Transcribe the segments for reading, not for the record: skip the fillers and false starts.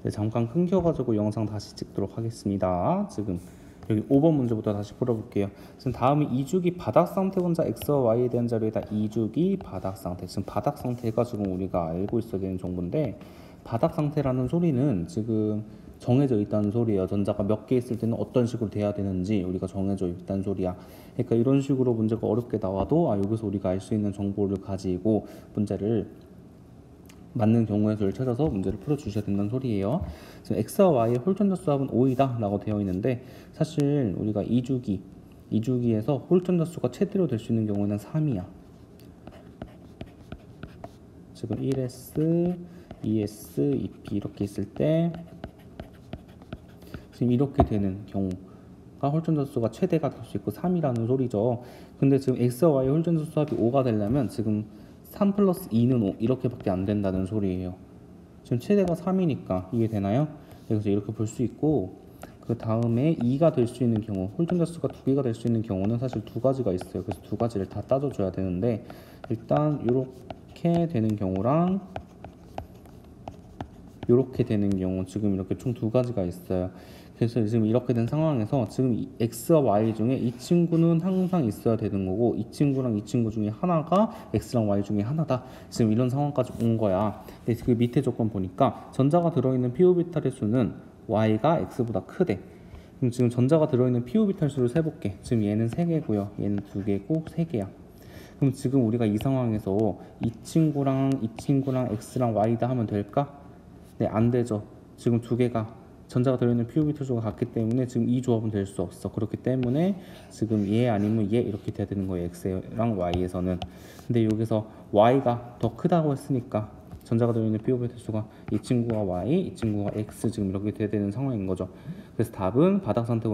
네, 잠깐 끊겨가지고 영상 다시 찍도록 하겠습니다. 지금 여기 5번 문제부터 다시 풀어볼게요. 지금 다음이 2주기 바닥 상태 원자 X와 Y에 대한 자료에다 2주기 바닥 상태. 지금 바닥 상태가 지금 우리가 알고 있어야 되는 정보인데, 바닥 상태라는 소리는 지금 정해져 있다는 소리예요. 전자가 몇 개 있을 때는 어떤 식으로 돼야 되는지 우리가 정해져 있다는 소리야. 그러니까 이런 식으로 문제가 어렵게 나와도 여기서 우리가 알 수 있는 정보를 가지고 문제를 맞는 경우의 수를 찾아서 문제를 풀어주셔야 된다는 소리예요. 지금 X와 Y의 홀전자 수합은 5이다 라고 되어 있는데, 사실 우리가 2주기에서 홀전자 수가 최대로 될 수 있는 경우는 3이야. 지금 1S, 2S, 2P 이렇게 있을 때 지금 이렇게 되는 경우가 홀전자 수가 최대가 될 수 있고 3이라는 소리죠. 근데 지금 X와 Y의 홀전자 수합이 5가 되려면 지금 3 플러스 2는 5 이렇게밖에 안 된다는 소리예요. 지금 최대가 3이니까 이해되나요? 그래서 이렇게 볼 수 있고, 그 다음에 2가 될 수 있는 경우, 홀전자 수가 2개가 될 수 있는 경우는 사실 두 가지가 있어요. 그래서 두 가지를 다 따져줘야 되는데, 일단 이렇게 되는 경우랑 이렇게 되는 경우, 지금 이렇게 총 두 가지가 있어요. 그래서 지금 이렇게 된 상황에서 지금 X와 Y 중에 이 친구는 항상 있어야 되는 거고, 이 친구랑 이 친구 중에 하나가 X랑 Y 중에 하나다. 지금 이런 상황까지 온 거야. 근데 그 밑에 조건 보니까 전자가 들어있는 p오비탈의 수는 Y가 X보다 크대. 그럼 지금 전자가 들어있는 p오비탈 수를 세볼게. 지금 얘는 3개고요. 얘는 2개고 3개야. 그럼 지금 우리가 이 상황에서 이 친구랑 X랑 Y다 하면 될까? 네, 안 되죠. 지금 두 개가 전자가 들어있는 p오비탈 수가 같기 때문에 지금 이 조합은 될 수 없어. 그렇기 때문에 지금 얘 아니면 얘 이렇게 돼야 되는 거예요. X랑 Y에서는. 근데 여기서 Y가 더 크다고 했으니까 전자가 들어있는 p오비탈 수가 이 친구가 Y, 이 친구가 X 지금 이렇게 돼야 되는 상황인 거죠. 그래서 답은 바닥 상태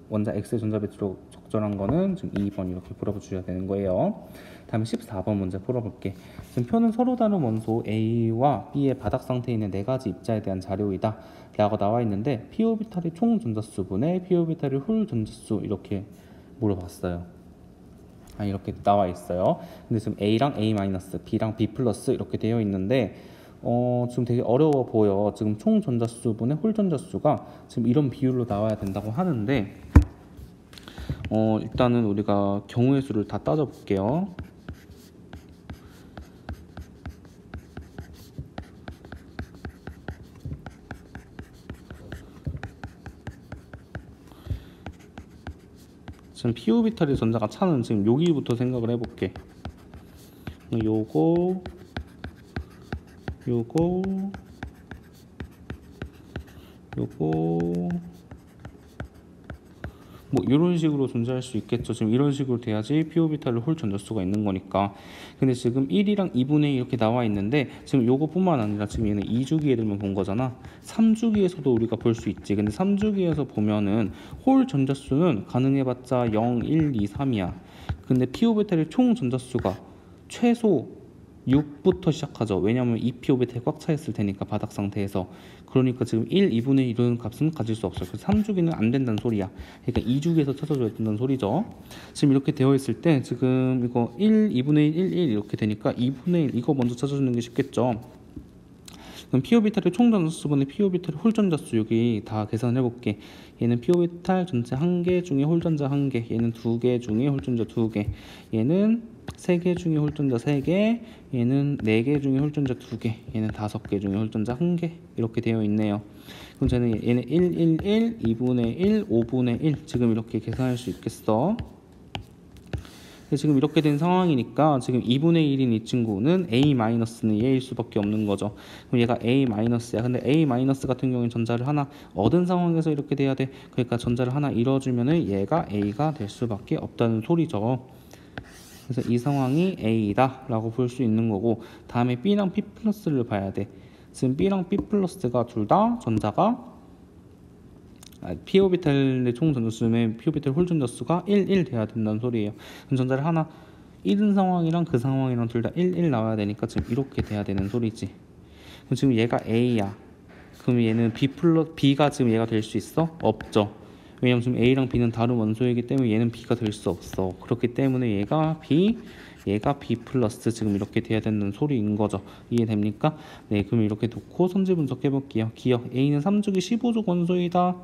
원자 X의 전자 배치로 적절한 거는 지금 2번 이렇게 풀어주셔야 되는 거예요. 다음에 14번 문제 풀어볼게. 지금 표는 서로 다른 원소 A와 B의 바닥 상태에 있는 네 가지 입자에 대한 자료이다 라고 나와 있는데, p오비탈의 총 전자수분의 p오비탈의 홀 전자수 이렇게 물어봤어요. 이렇게 나와 있어요. 근데 지금 A랑 A-, B랑 B+, 이렇게 되어 있는데 지금 되게 어려워 보여. 지금 총 전자수분의 홀 전자수가 지금 이런 비율로 나와야 된다고 하는데, 일단은 우리가 경우의 수를 다 따져 볼게요. 지금 p오비탈의 전자가 차는 지금 여기부터 생각을 해볼게. 요거 뭐 이런 식으로 존재할 수 있겠죠. 지금 이런 식으로 돼야지 p오비탈을 홀 전자수가 있는 거니까. 근데 지금 1이랑 2분의 1 이렇게 나와 있는데, 지금 요거뿐만 아니라 지금 얘는 2주기 애들만 본 거잖아. 3주기에서도 우리가 볼 수 있지. 근데 3주기에서 보면은 홀 전자수는 가능해봤자 0, 1, 2, 3이야. 근데 p오비탈의 총 전자수가 최소 6부터 시작하죠. 왜냐하면 2p오비탈이 꽉 차 있을 테니까 바닥 상태에서. 그러니까 지금 1, 2분의 1은 값은 가질 수 없어요. 그래서 3주기는 안 된다는 소리야. 그러니까 2주기에서 찾아줘야 된다는 소리죠. 지금 이렇게 되어 있을 때 지금 이거 1, 2분의 1, 1 이렇게 되니까 2분의 1 이거 먼저 찾아주는 게 쉽겠죠. 그럼 p오비탈의 총 전자수분의 p오비탈의 홀 전자수 여기 다 계산해 볼게. 얘는 p오비탈 전체 1개 중에 홀 전자 1개, 얘는 2개 중에 홀 전자 2개, 얘는 3개 중에 홀 전자 3개, 얘는 4개 중에 홀 전자 2개, 얘는 5개 중에 홀 전자 1개 이렇게 되어 있네요. 그럼 저는 얘는 1, 1, 1, 2분의 1, 5분의 1 지금 이렇게 계산할 수 있겠어. 지금 이렇게 된 상황이니까 지금 2분의 1인 이 친구는 A-는 얘일 수밖에 없는 거죠. 그럼 얘가 A-야. 근데 A- 같은 경우는 전자를 하나 얻은 상황에서 이렇게 돼야 돼. 그러니까 전자를 하나 잃어주면은 얘가 A가 될 수밖에 없다는 소리죠. 그래서 이 상황이 A다 라고 볼 수 있는 거고, 다음에 B랑 P+를 봐야 돼. 지금 B랑 P+가 둘 다 전자가 p오비탈의 총 전자수면 p오비탈 홀 전자수가 1, 1 돼야 된다는 소리예요. 그럼 전자를 하나 잃은 상황이랑 그 상황이랑 둘 다 1, 1 나와야 되니까 지금 이렇게 돼야 되는 소리지. 그럼 지금 얘가 A야. 그럼 얘는 B가 지금 얘가 될 수 있어? 없죠. 왜냐면 지금 A랑 B는 다른 원소이기 때문에 얘는 B가 될 수 없어. 그렇기 때문에 얘가 B, 얘가 B 플러스 지금 이렇게 돼야 된다는 소리인 거죠. 이해됩니까? 네, 그럼 이렇게 놓고 선지 분석해 볼게요. 기억 A는 3주기 15족 원소이다.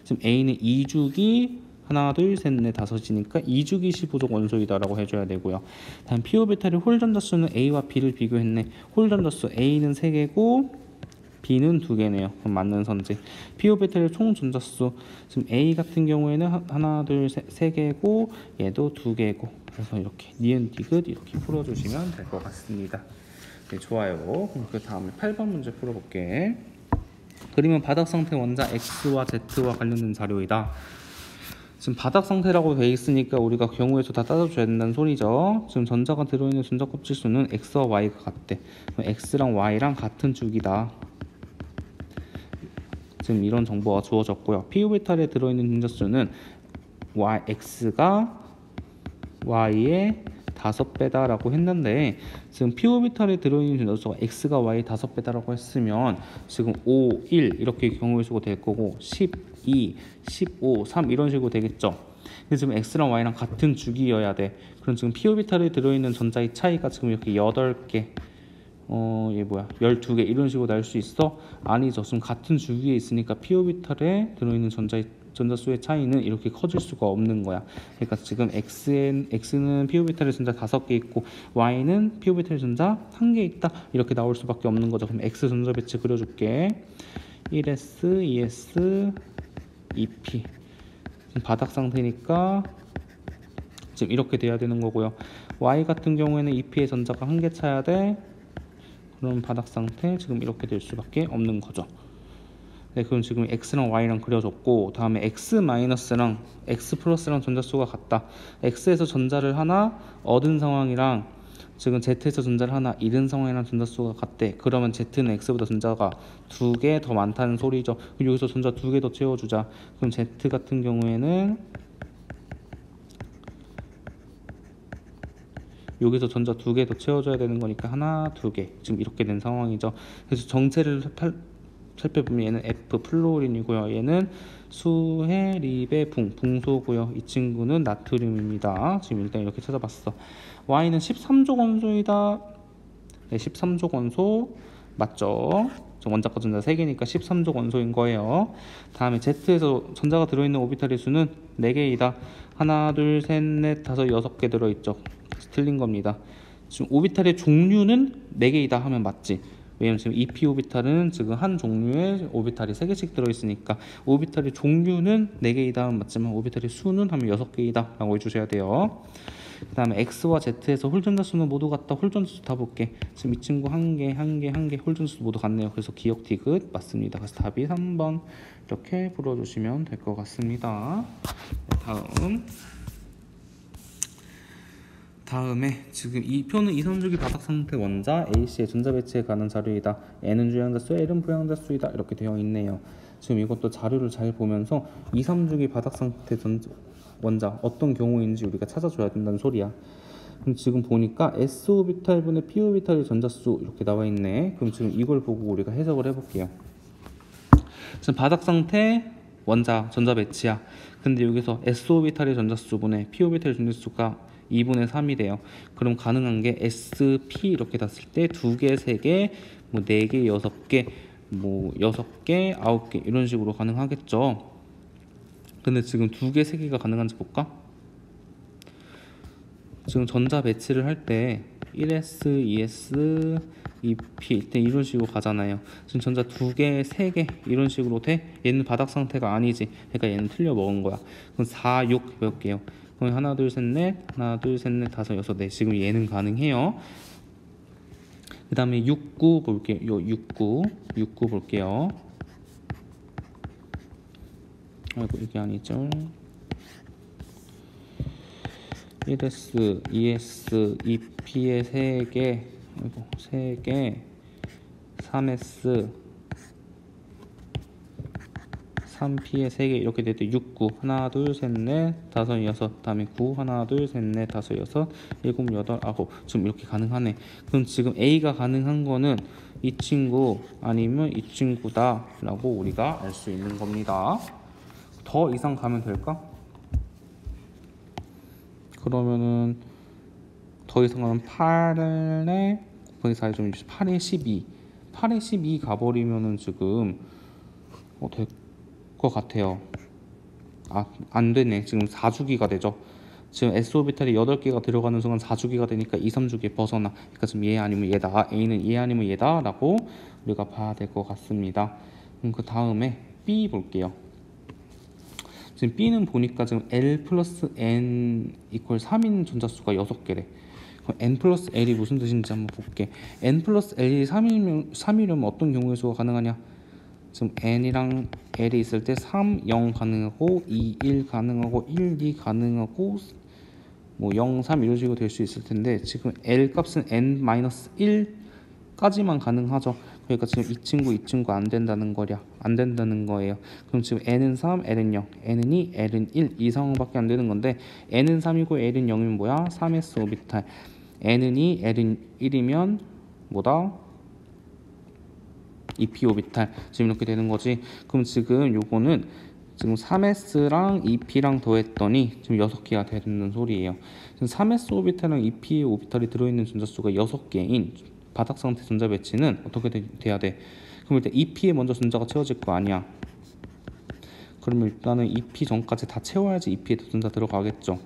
지금 A는 2주기 하나 둘 셋 넷 다섯이니까 2주기 15족 원소이다라고 해줘야 되고요. 다음 p 오비탈의 홀 전자수는 A와 B를 비교했네. 홀 전자수 A는 3개고 B는 2개네요. 그럼 맞는 선지. p 오비탈의 총 전자수 지금 A 같은 경우에는 하나 둘 셋 3개고 얘도 2개고 그래서 이렇게 니은 디귿 이렇게 풀어주시면 될 것 같습니다. 네, 좋아요. 그럼 그 다음에 8번 문제 풀어볼게. 그림은 바닥 상태 원자 X와 Z와 관련된 자료이다. 지금 바닥 상태라고 돼 있으니까 우리가 경우의 수 다 따져줘야 된다는 소리죠. 지금 전자가 들어있는 전자 껍질 수는 X와 Y가 같대. X랑 Y랑 같은 주기다. 지금 이런 정보가 주어졌고요. PO비탈에 들어있는 전자 수는 X가 Y의 5배다 라고 했는데 지금 PO비탈에 들어있는 전자수가 X가 Y의 5배다라고 했으면 지금 5, 1 이렇게 경우의 수가 될 거고 12, 15, 3 이런 식으로 되겠죠. 근데 지금 X랑 Y랑 같은 주기여야 돼. 그럼 지금 PO비탈에 들어있는 전자의 차이가 지금 이렇게 8개 얘 뭐야 12개 이런 식으로 날 수 있어? 아니죠. 지금 같은 주기에 있으니까 PO비탈에 들어있는 전자수의 차이는 이렇게 커질 수가 없는 거야. 그러니까 지금 X는 PO비탈의 전자 5개 있고 Y는 PO비탈의 전자 1개 있다 이렇게 나올 수밖에 없는 거죠. 그럼 X 전자 배치 그려줄게. 1S, 2S, 2P 지금 바닥 상태니까 지금 이렇게 돼야 되는 거고요. Y 같은 경우에는 2P의 전자가 1개 차야 돼. 그럼 바닥 상태 지금 이렇게 될 수밖에 없는 거죠. 네, 그럼 지금 X랑 Y랑 그려줬고 다음에 X-랑 X 플러스랑 전자수가 같다. X에서 전자를 하나 얻은 상황이랑 지금 Z에서 전자를 하나 잃은 상황이랑 전자수가 같대. 그러면 Z는 X보다 전자가 2개 더 많다는 소리죠. 그럼 여기서 전자 2개 더 채워주자. 그럼 Z 같은 경우에는 여기서 전자 2개 더 채워줘야 되는 거니까 하나, 2개 지금 이렇게 된 상황이죠. 그래서 정체를 살펴보면 얘는 F 플로린이고요. 얘는 수해립의 붕소고요. 이 친구는 나트륨입니다. 지금 일단 이렇게 찾아봤어. Y는 13족 원소이다. 네, 13족 원소 맞죠? 원자과 전자 3개니까 13족 원소인 거예요. 다음에 Z에서 전자가 들어있는 오비탈의 수는 4개이다. 하나, 둘, 셋, 넷, 다섯, 6개 들어있죠. 틀린 겁니다. 지금 오비탈의 종류는 4개이다 하면 맞지. 왜냐면 지금 EP 오비탈은 지금 한 종류의 오비탈이 3개씩 들어있으니까 오비탈의 종류는 4개이다 하면 맞지만 오비탈의 수는 하면 6개이다 라고 해주셔야 돼요. 그 다음에 X와 Z에서 홀전자 수는 모두 같다. 홀전자 수 다 볼게. 지금 이 친구 1개, 1개, 1개 홀전자 수 모두 같네요. 그래서 기억 디귿 맞습니다. 그래서 답이 3번 이렇게 풀어주시면 될 것 같습니다. 다음에 지금 이 표는 2, 3주기 바닥 상태 원자 A씨의 전자 배치에 관한 자료이다. N은 주양자수, L은 부양자수이다. 이렇게 되어 있네요. 지금 이것도 자료를 잘 보면서 2, 3주기 바닥 상태 원자 어떤 경우인지 우리가 찾아줘야 된다는 소리야. 그럼 지금 보니까 S오비탈분의 P오비탈의 전자수 이렇게 나와 있네. 그럼 지금 이걸 보고 우리가 해석을 해볼게요. 지금 바닥 상태 원자 전자 배치야. 근데 여기서 S오비탈의 전자수분의 P오비탈의 전자수가 2분의 3이 돼요. 그럼 가능한 게 SP 이렇게 놨을 때 2개, 3개, 뭐 4개, 6개, 뭐 6개, 9개 이런 식으로 가능하겠죠. 근데 지금 2개, 3개가 가능한지 볼까? 지금 전자 배치를 할 때 1S, 2S, 2P 일단 이런 식으로 가잖아요. 지금 전자 2개, 3개 이런 식으로 돼? 얘는 바닥 상태가 아니지. 그러니까 얘는 틀려 먹은 거야. 그럼 4, 6 배울게요. 그럼 하나, 둘, 셋, 넷, 하나, 둘, 셋, 넷, 다섯, 여섯, 넷. 지금 얘는 가능해요. 그 다음에 6, 9 볼게요. 6, 9 볼게요. 아이고 이게 아니죠. 1S, 2S, 2P의 3개, 아이고 3개, 3S, 3P의 3개 이렇게 될 때 6, 9 하나, 둘, 셋, 넷, 다섯, 여섯 다음에 9 하나, 둘, 셋, 넷, 다섯, 여섯, 일곱, 여덟, 아홉 지금 이렇게 가능하네. 그럼 지금 A가 가능한 거는 이 친구 아니면 이 친구다 라고 우리가 알 수 있는 겁니다. 더 이상 가면 될까? 그러면은 더해서가면 8에 곱하기 4에 좀 8에 12 8에 12 가버리면은 지금 될 것 같아요. 안 되네. 지금 4주기가 되죠. 지금 S오비탈이 8개가 들어가는 순간 4주기가 되니까 2, 3주기에 벗어나. 그러니까 지금 얘 아니면 얘다. A는 얘 아니면 얘다 라고 우리가 봐야 될 것 같습니다. 그 다음에 B 볼게요. 지금 B는 보니까 지금 L 플러스 N 이퀄 3인 전자수가 6개래. 그럼 N 플러스 L이 무슨 뜻인지 한번 볼게. N 플러스 L이 3이려면 어떤 경우의 수가 가능하냐? 지금 N이랑 L이 있을 때 3, 0 가능하고 2, 1 가능하고 1, 2 가능하고 뭐 0, 3 이런 식으로 될 수 있을 텐데 지금 L 값은 N-1까지만 가능하죠. 그러니까 지금 이 친구 안 된다는 거예요. 그럼 지금 N은 3, L은 0, N은 2, L은 1 이 상황밖에 안 되는 건데 N은 3이고 L은 0이면 뭐야? 3s 오비탈. N은 2, L은 1이면 뭐다? 2p 오비탈. 지금 이렇게 되는 거지. 그럼 지금 요거는 지금 3s랑 2p랑 더했더니 지금 6개가 되는 소리예요. 지금 3s 오비탈이랑 2p 오비탈이 들어있는 전자수가 6개인 바닥 상태 전자 배치는 어떻게 돼야 돼? 그럼 일단 2p에 먼저 전자가 채워질 거 아니야. 그러면 일단은 2p 전까지 다 채워야지 2p에 전자 들어가겠죠.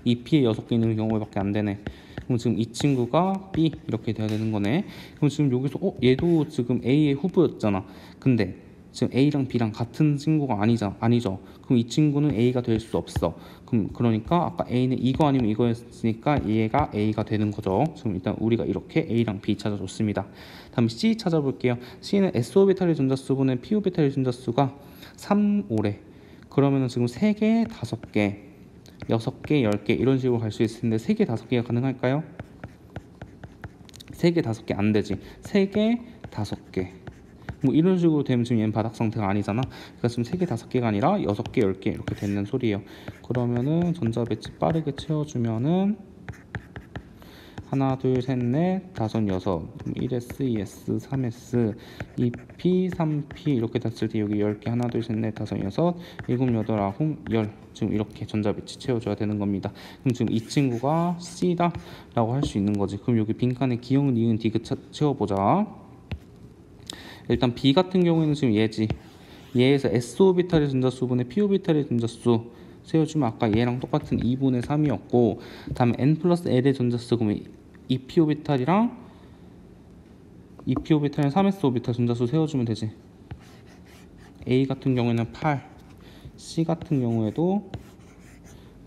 2p에 6개 있는 경우밖에 안 되네. 그럼 지금 이 친구가 B 이렇게 돼야 되는 거네. 그럼 지금 여기서 얘도 지금 A의 후보였잖아. 근데 지금 A랑 B랑 같은 친구가 아니죠. 그럼 이 친구는 A가 될 수 없어. 그러니까 아까 A는 이거 아니면 이거였으니까 얘가 A가 되는 거죠. 지금 일단 우리가 이렇게 A랑 B 찾아줬습니다. 다음 C 찾아볼게요. C는 S오비탈의 전자수분의 P오비탈의 전자수가 3, 5래. 그러면은 지금 3개, 5개 6개, 10개 이런 식으로 갈 수 있을 텐데 3개, 5개가 가능할까요? 3개, 5개 안 되지. 3개, 5개 뭐 이런 식으로 되면 지금 얘는 바닥 상태가 아니잖아. 그러니까 지금 3개, 5개가 아니라 6개, 10개 이렇게 되는 소리예요. 그러면은 전자 배치 빠르게 채워주면은 하나, 둘, 셋, 넷, 다섯, 여섯 1s, 2s, 3s, 2p, 3p 이렇게 됐을 때 여기 10개 하나, 둘, 셋, 넷, 다섯, 여섯, 일곱, 여덟, 아홉, 열 지금 이렇게 전자 배치 채워줘야 되는 겁니다. 그럼 지금 이 친구가 C다 라고 할 수 있는 거지. 그럼 여기 빈칸에 기억, 니은, 디귿 채워보자. 일단 B 같은 경우에는 지금 얘지. 얘에서 S오비탈의 전자수분의 P오비탈의 전자수 세워주면 아까 얘랑 똑같은 2분의 3이었고 다음에 N 플러스 L의 전자수 그러면 2p 오비탈이랑 3s 오비탈 전자수 세워주면 되지. A 같은 경우에는 8 C 같은 경우에도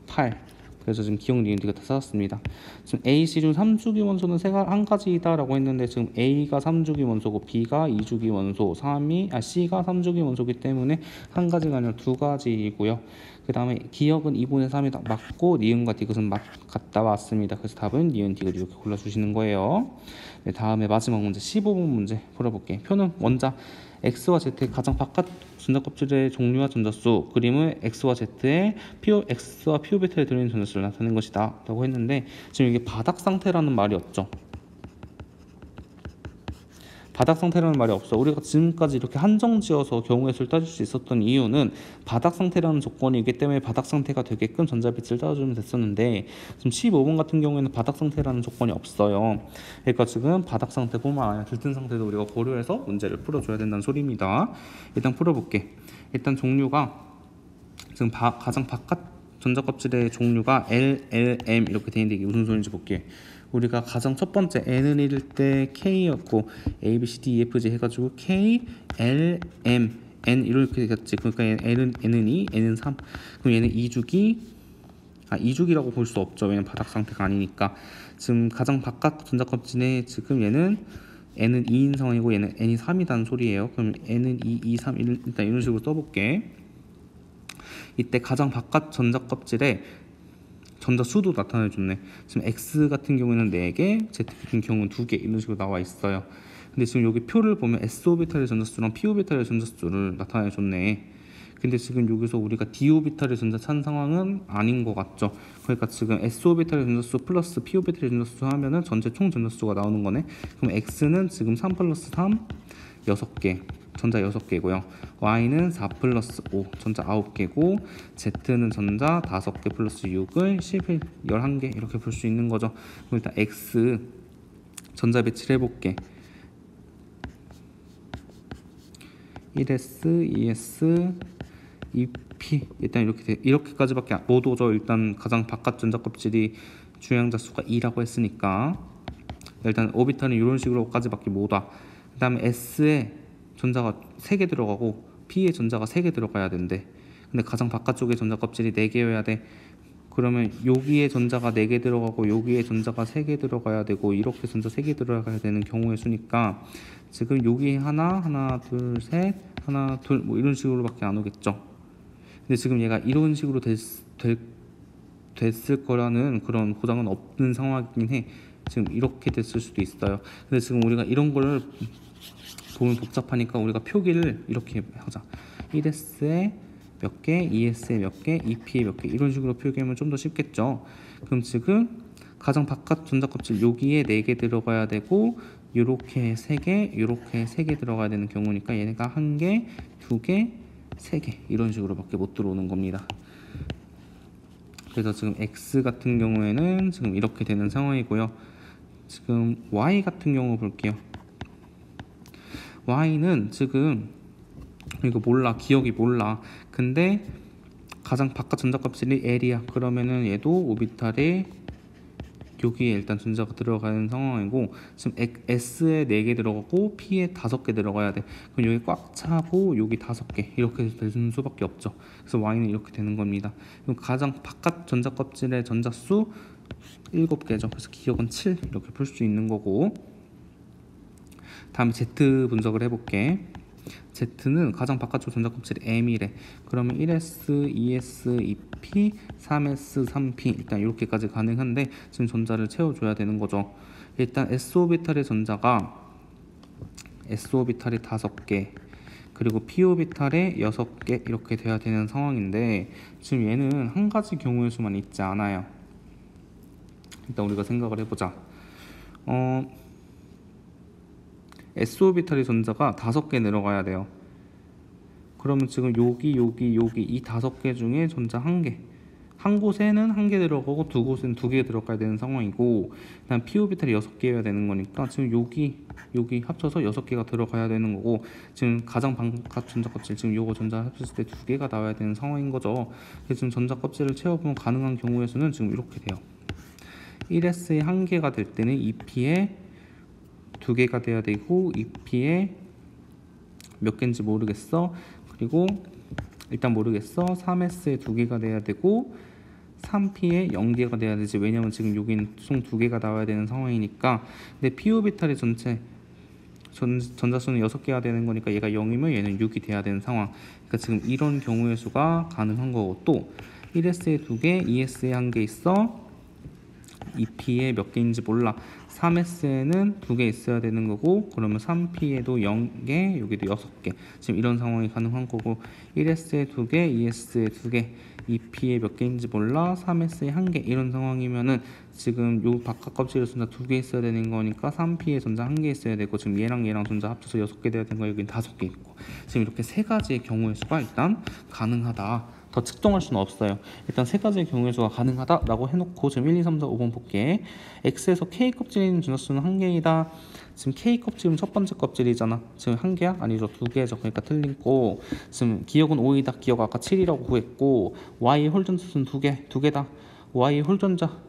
8 그래서 지금 기억 니은 디귿 다 찾았습니다. 지금 A, C 중 3주기 원소는 한 가지이다 라고 했는데 지금 A가 3주기 원소고 B가 2주기 원소, C가 3주기 원소이기 때문에 한 가지가 아니라 두 가지이고요. 그 다음에 기억은 2분의 3이 맞고 니은과 디귿은 같다 왔습니다. 그래서 답은 니은, 디귿 이렇게 골라주시는 거예요. 네, 다음에 마지막 문제 15번 문제 풀어볼게요. 표는 원자 X와 Z의 가장 바깥 전자 껍질의 종류와 전자수 그림은 X와 Z의 X와 P오비탈에 들어있는 전자수를 나타낸 것이다 라고 했는데 지금 이게 바닥 상태라는 말이 없죠. 바닥 상태라는 말이 없어. 우리가 지금까지 이렇게 한정지어서 경우의 수를 따질 수 있었던 이유는 바닥 상태라는 조건이기 때문에 바닥 상태가 되게끔 전자 배치를 따져주면 됐었는데 지금 15번 같은 경우에는 바닥 상태라는 조건이 없어요. 그러니까 지금 바닥 상태뿐만 아니라 들뜬 상태도 우리가 고려해서 문제를 풀어줘야 된다는 소리입니다. 일단 풀어볼게. 일단 종류가 지금 가장 바깥 전자 껍질의 종류가 L, L, M 이렇게 되어 있는데 이게 무슨 소리인지 볼게. 우리가 가장 첫 번째 N을 잃을 때 K였고 A, B, C, D, E, F, G 해가지고 K, L, M, N 이렇게 되겠지. 그러니까 N은 2, N은 3. 그럼 얘는 2주기라고 볼 수 없죠. 왜냐면 바닥 상태가 아니니까. 지금 가장 바깥 전자 껍질에 지금 얘는 N은 2인 상황이고 얘는 N이 3이라는 소리예요. 그럼 N은 2, 2, 3 일단 이런 식으로 써볼게. 이때 가장 바깥 전자 껍질에 전자 수도 나타내줬네. 지금 X 같은 경우에는 4개, Z 같은 경우는 2개 이런 식으로 나와 있어요. 근데 지금 여기 표를 보면 S오비탈의 전자수랑 P오비탈의 전자수를 나타내줬네. 근데 지금 여기서 우리가 D오비탈의 전자 찬 상황은 아닌 것 같죠. 그러니까 지금 S오비탈의 전자수 플러스 P오비탈의 전자수 하면은 전체 총 전자수가 나오는 거네. 그럼 X는 지금 3 플러스 3 6개 전자 6개고요. Y는 4 플러스 5, 전자 9개고 Z는 전자 5개 플러스 6을 11, 11개 이렇게 볼 수 있는 거죠. 그럼 일단 X 전자 배치를 해볼게. 1S, 2S, 2P 일단 이렇게까지밖에 못 오죠. 일단 가장 바깥 전자 껍질이 중량자 수가 2라고 했으니까 일단 오비탈은 이런 식으로까지밖에 못 와. 그 다음에 S에 전자가 3개 들어가고 P에 전자가 3개 들어가야 된대. 근데 가장 바깥쪽에 전자 껍질이 4개여야 돼. 그러면 여기에 전자가 4개 들어가고 여기에 전자가 3개 들어가야 되고 이렇게 전자 3개 들어가야 되는 경우의 수니까 지금 여기 하나 둘 셋 하나 둘 뭐 이런 식으로밖에 안 오겠죠. 근데 지금 얘가 이런 식으로 됐을 거라는 그런 보장은 없는 상황이긴 해. 지금 이렇게 됐을 수도 있어요. 근데 지금 우리가 이런 걸 보면 복잡하니까 우리가 표기를 이렇게 하자. 1S에 몇 개, 2S에 몇 개, 2P에 몇 개 이런 식으로 표기하면 좀 더 쉽겠죠. 그럼 지금 가장 바깥 전자 껍질 여기에 4개 들어가야 되고 요렇게 3개, 요렇게 3개 들어가야 되는 경우니까 얘네가 1개, 2개, 3개 이런 식으로밖에 못 들어오는 겁니다. 그래서 지금 X 같은 경우에는 지금 이렇게 되는 상황이고요. 지금 Y 같은 경우 볼게요. Y는 지금 이거 몰라, 기억이 몰라. 근데 가장 바깥 전자 껍질이 L이야. 그러면은 얘도 오비탈에 여기에 일단 전자가 들어가는 상황이고 지금 S에 4개 들어가고 P에 5개 들어가야 돼. 그럼 여기 꽉 차고 여기 5개 이렇게 되는 수밖에 없죠. 그래서 Y는 이렇게 되는 겁니다. 그럼 가장 바깥 전자 껍질의 전자 수 7개죠. 그래서 기억은 7 이렇게 풀 수 있는 거고 다음에 Z 분석을 해볼게. Z는 가장 바깥쪽 전자 껍질이 M이래. 그러면 1S, 2S, 2P, 3S, 3P 일단 이렇게까지 가능한데 지금 전자를 채워줘야 되는 거죠. 일단 S오비탈의 전자가 S오비탈이 5개 그리고 P오비탈에 6개 이렇게 돼야 되는 상황인데 지금 얘는 한 가지 경우의 수만 있지 않아요. 일단 우리가 생각을 해보자. S오비탈의 전자가 5개 내려가야 돼요. 그러면 지금 여기 이 5개 중에 전자 1개 한 곳에는 1개 들어가고 두 곳에는 2개 들어가야 되는 상황이고 그다음 P오비탈이 6개여야 되는 거니까 지금 여기 합쳐서 6개가 들어가야 되는 거고 지금 가장 바깥 전자 껍질 지금 요거 전자 합쳤을 때 2개가 나와야 되는 상황인 거죠. 그래서 지금 전자 껍질을 채워보면 가능한 경우의 수는 지금 이렇게 돼요. 1S에 1개가 될 때는 2P에 2개가 돼야 되고 2P에 몇 개인지 모르겠어. 그리고 일단 모르겠어. 3S에 2개가 돼야 되고 3P에 0개가 돼야 되지. 왜냐면 지금 여긴 총 2개가 나와야 되는 상황이니까. 근데 P오비탈의 전체 전자수는 6개가 되는 거니까 얘가 0이면 얘는 6이 돼야 되는 상황. 그러니까 지금 이런 경우의 수가 가능한 거고 또 1S에 2개, 2S에 1개 있어. 2P에 몇 개인지 몰라. 3S에는 2개 있어야 되는 거고 그러면 3P에도 0개 여기도 6개 지금 이런 상황이 가능한 거고 1S에 2개 2S에 2개 2P에 몇 개인지 몰라 3S에 1개 이런 상황이면은 지금 요 바깥 껍질에 전자 2개 있어야 되는 거니까 3P에 전자 1개 있어야 되고 지금 얘랑 전자 합쳐서 6개 돼야 되는 거 여기는 5개 있고 지금 이렇게 3가지의 경우의 수가 일단 가능하다. 더 측정할 수는 없어요. 일단 3가지의 경우의 수가 가능하다라고 해놓고 지금 1, 2, 3, 4, 5번 볼게. X에서 K 껍질에 있는 전자수는 1개이다. 지금 K 껍질은 첫 번째 껍질이잖아. 지금 1개야? 아니죠. 2개죠. 그러니까 틀린 거. 지금 기억은 5이다. 기억 아까 7이라고 구했고 Y 홀전자수는 2개다. Y 홀전자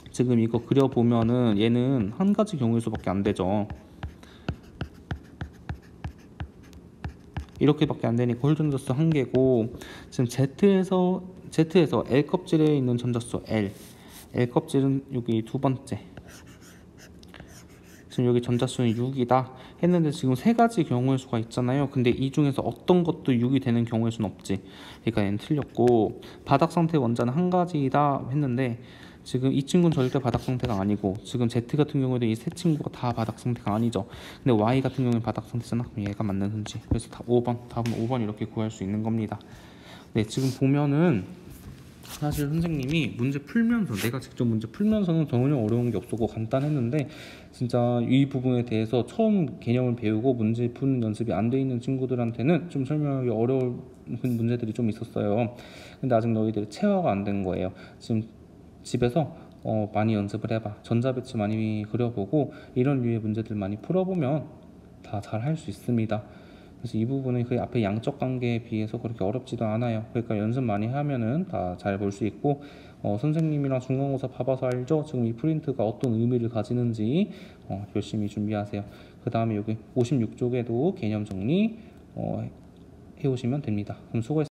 지금 이거 그려보면은 얘는 한 가지 경우의 수밖에 안 되죠. 이렇게밖에 안 되니까 홀전자수 1개고 지금 Z에서 L 껍질에 있는 전자수 L 껍질은 여기 두 번째 지금 여기 전자수는 6이다 했는데 지금 3가지 경우의 수가 있잖아요. 근데 이 중에서 어떤 것도 6이 되는 경우의 수는 없지. 그러니까 얘는 틀렸고 바닥 상태 원자는 1가지이다 했는데 지금 이 친구는 절대 바닥 상태가 아니고 지금 Z 같은 경우에도 이 세 친구가 다 바닥 상태가 아니죠. 근데 Y 같은 경우는 바닥 상태잖아. 그럼 얘가 맞는 순지. 그래서 답은 5번 이렇게 구할 수 있는 겁니다. 네, 지금 보면은 사실 선생님이 문제 풀면서 내가 직접 문제 풀면서는 전혀 어려운 게 없었고 간단했는데 진짜 이 부분에 대해서 처음 개념을 배우고 문제 푸는 연습이 안 돼 있는 친구들한테는 좀 설명하기 어려운 문제들이 좀 있었어요. 근데 아직 너희들이 체화가 안 된 거예요. 지금 집에서 많이 연습을 해봐. 전자배치 많이 그려보고 이런 류의 문제들 많이 풀어보면 다 잘 할 수 있습니다. 그래서 이 부분은 그 앞에 양적 관계에 비해서 그렇게 어렵지도 않아요. 그러니까 연습 많이 하면은 다 잘 볼 수 있고 선생님이랑 중간고사 봐봐서 알죠? 지금 이 프린트가 어떤 의미를 가지는지 열심히 준비하세요. 그 다음에 여기 56쪽에도 개념 정리 해오시면 됩니다. 그럼 수고했습니다.